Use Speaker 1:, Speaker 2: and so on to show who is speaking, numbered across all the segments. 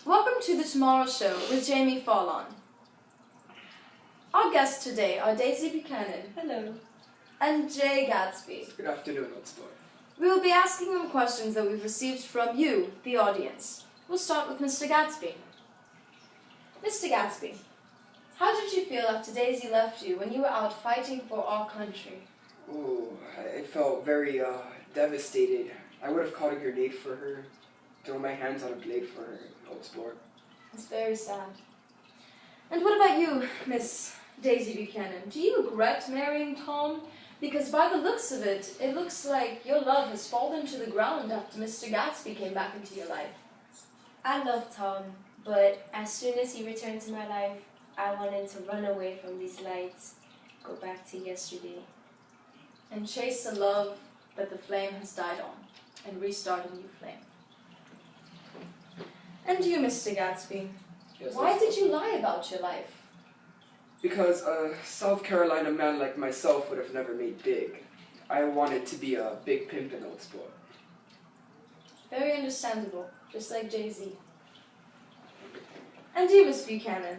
Speaker 1: Welcome to the Tomorrow Show with Jamie Fallon. Our guests today are Daisy Buchanan.
Speaker 2: Hello.
Speaker 1: And Jay Gatsby.
Speaker 3: Good afternoon, old sport.
Speaker 1: We will be asking them questions that we've received from you, the audience. We'll start with Mr. Gatsby. Mr. Gatsby, how did you feel after Daisy left you when you were out fighting for our country?
Speaker 3: Oh, I felt very devastated. I would have caught a grenade for her, thrown my hands on a blade for her, old sport.
Speaker 1: It's very sad. And what about you, Miss Daisy Buchanan? Do you regret marrying Tom? Because by the looks of it, it looks like your love has fallen to the ground after Mr. Gatsby came back into your life.
Speaker 2: I love Tom, but as soon as he returned to my life, I wanted to run away from these lights, go back to yesterday.
Speaker 1: And chase the love that the flame has died on, and restart a new flame. And you, Mr. Gatsby,
Speaker 3: Yes,
Speaker 1: why did you lie about your life?
Speaker 3: Because a South Carolina man like myself would have never made big. I wanted to be a big pimp in old sport.
Speaker 1: Very understandable, just like Jay-Z. And you, Miss Buchanan,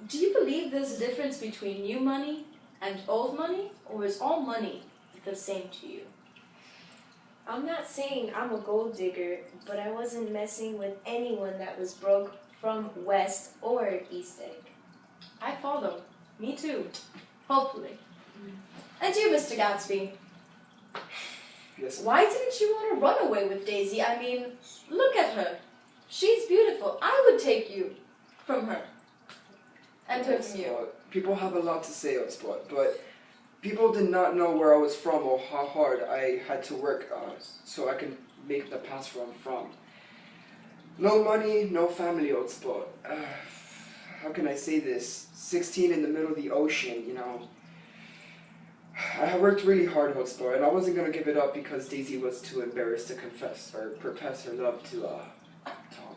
Speaker 1: do you believe there's a difference between new money and old money, or is all money the same to you?
Speaker 2: I'm not saying I'm a gold digger, but I wasn't messing with anyone that was broke from West or East Egg.
Speaker 1: I follow. Me too. Hopefully. And you, Mr. Gatsby,
Speaker 3: Yes.
Speaker 1: why didn't you want to run away with Daisy? I mean, look at her. She's beautiful. I would take you from her. And her from you.
Speaker 3: People have a lot to say, old sport, but people did not know where I was from or how hard I had to work so I can make the pass where I'm from. No money, no family, old sport. How can I say this? 16 in the middle of the ocean, you know. I worked really hard, old sport, and I wasn't going to give it up because Daisy was too embarrassed to confess or profess her love to Tom.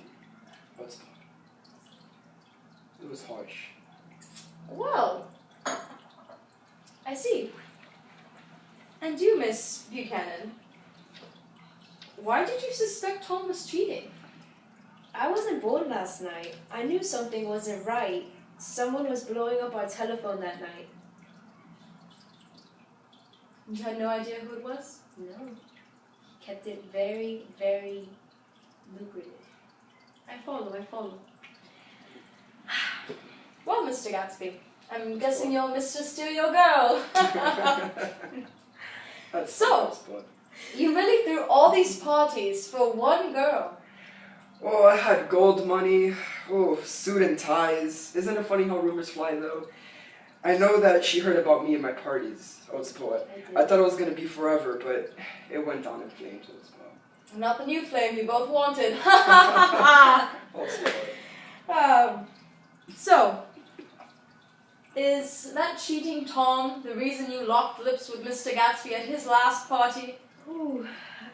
Speaker 3: Old sport. It was harsh.
Speaker 1: Well, I see. And you, Miss Buchanan, why did you suspect Tom was cheating?
Speaker 2: I wasn't bored last night. I knew something wasn't right. Someone was blowing up our telephone that night.
Speaker 1: You had no idea who it was?
Speaker 2: No. He kept it very, very lucrative.
Speaker 1: I follow. Well, Mr. Gatsby, I'm guessing you'll Mr. Steal Your Girl.
Speaker 3: That's
Speaker 1: So-
Speaker 3: old sport.
Speaker 1: You really threw all these parties for one girl.
Speaker 3: Oh, I had gold money. Oh, suit and ties. Isn't it funny how rumors fly, though? I know that she heard about me and my parties, old sport. I thought it was going to be forever, but it went down in flames, old sport.
Speaker 1: Not the new flame we both wanted.
Speaker 3: Old sport.
Speaker 1: So, is that cheating Tom the reason you locked lips with Mr. Gatsby at his last party?
Speaker 2: Ooh,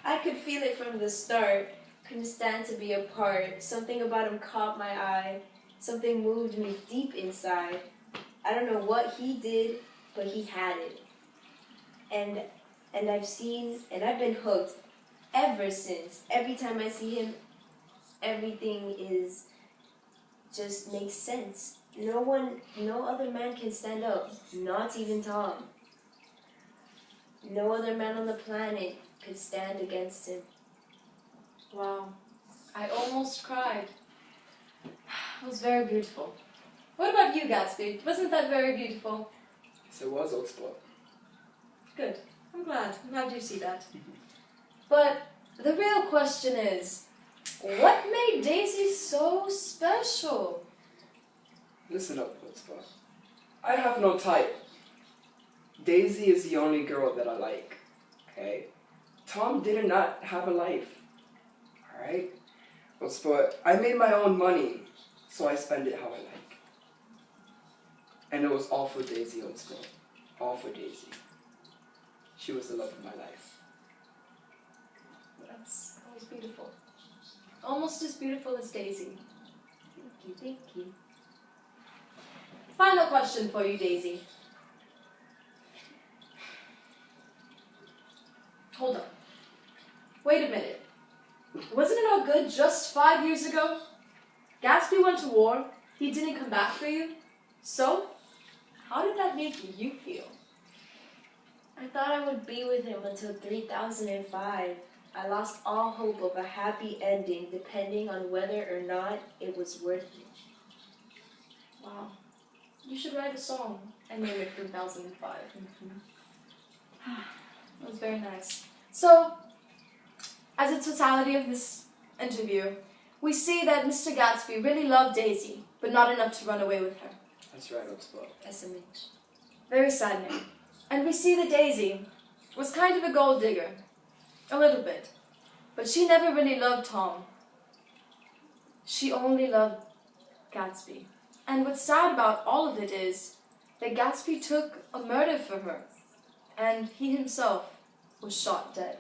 Speaker 2: I could feel it from the start. Couldn't stand to be apart. Something about him caught my eye. Something moved me deep inside. I don't know what he did, but he had it. And I've been hooked ever since. Every time I see him, everything just makes sense. No other man can stand up, not even Tom. No other man on the planet could stand against him.
Speaker 1: Wow, I almost cried. It was very beautiful. What about you, Gatsby? Wasn't that very beautiful?
Speaker 3: Yes, it was, old sport.
Speaker 1: Good. I'm glad you see that. But the real question is, what made Daisy so special?
Speaker 3: Listen up, old sport. I have no type. Daisy is the only girl that I like, okay? Tom did not have a life, alright? Old sport, I made my own money, so I spend it how I like. And it was all for Daisy, old sport. All for Daisy. She was the love of my life.
Speaker 1: That's always beautiful. Almost as beautiful as Daisy.
Speaker 2: Thank you.
Speaker 1: Final question for you, Daisy. Hold on. Wait a minute. Wasn't it all good just 5 years ago? Gatsby went to war. He didn't come back for you. So, how did that make you feel?
Speaker 2: I thought I would be with him until 3005. I lost all hope of a happy ending depending on whether or not it was worth it.
Speaker 1: Wow. You should write a song and name it 3005. That was very nice. So, as a totality of this interview, we see that Mr. Gatsby really loved Daisy, but not enough to run away with her.
Speaker 3: That's right on spot.
Speaker 2: SMH.
Speaker 1: Very saddening. And we see that Daisy was kind of a gold digger. A little bit. But she never really loved Tom. She only loved Gatsby. And what's sad about all of it is that Gatsby took a murder for her. And he himself was shot dead.